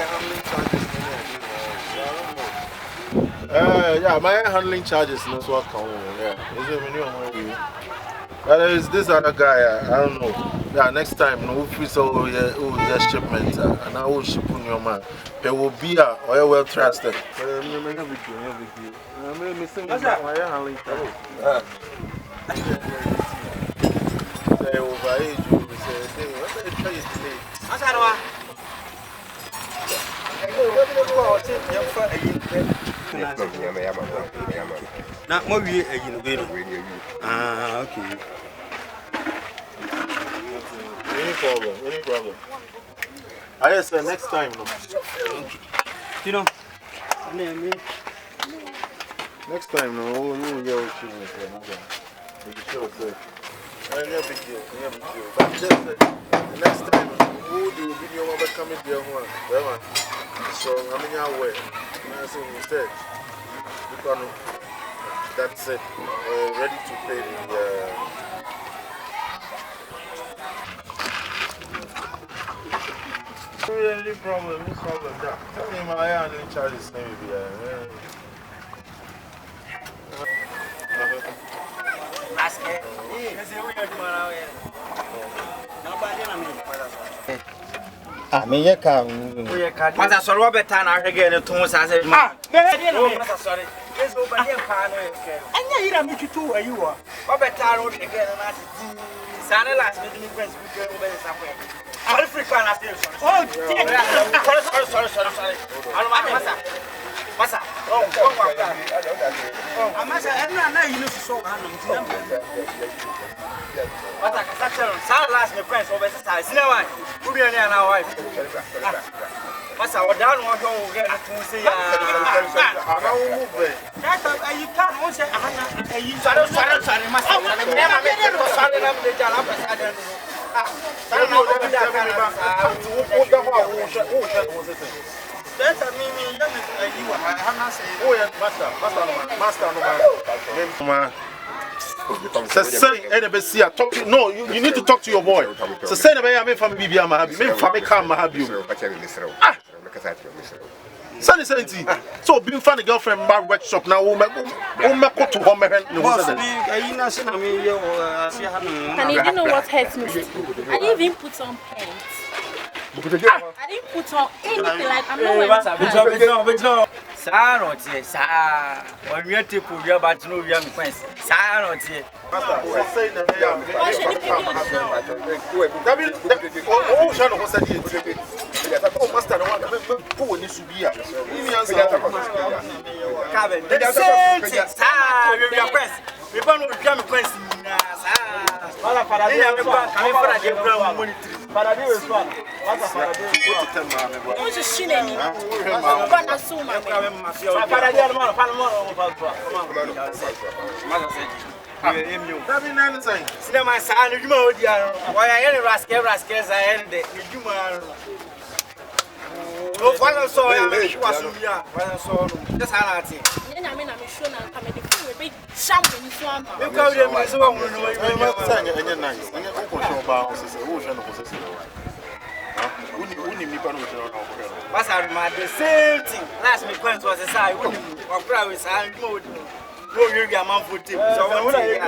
handling charges. Yeah, my handling charges no so account. Yeah, is it minimum? Is this other guy? I don't know. Yeah, next time, no, if we saw your shipment and I will ship on your man, there will be a well trusted. I'm missing my handling charges. They overage you. What the hell is today? Not more ah, okay. Any problem, any problem. I said next time. No. You know, next time, no, we'll get what you want. Sure, sir. Big deal, but just the next time, who do video over coming there? So, I'm in your way. I say instead, that's it. Ready to pay the. Any problem, no problem. Tell me my handling charges, maybe. Me ye ka Masa sorry Robert Tan ahege ne ton sa se ma masa sorry yeso ba ye pa no anya hira mi tutu ayi wo Robert Tan o de ge na ti sane last me me friends we go be sa for all free pan last year sorry alo masa oh amasa enna na yi no so ha no ti masa ka sa last me friends o be sa sine why who be any na wife masa o down o ho o get to say ya ama wo move that you can o say ahana ayi sorry masa me ma me sorry na me jala pesa den sorry na o be da kan o da ho o say that's a me you have not say oh yeah master no say no, you need to talk to your boy. So say I'm from BBM so being funny girlfriend bar workshop now to home and you know what hurts me? I didn't even put on paint. I didn't put on anything like I'm not wearing Sarote, Sa, or your tip of your but no young friends. Sarote. Cinema San, you know, why I any rascals I ended. You no, I saw him. I saw that's how I think. I mean, I'm sure I'm coming to be something. You go to me, so I'm going to nice. And you're going to bounce. What's the same thing? Last week was a side. Or private side mode. No, you're a man for tip. So when I go,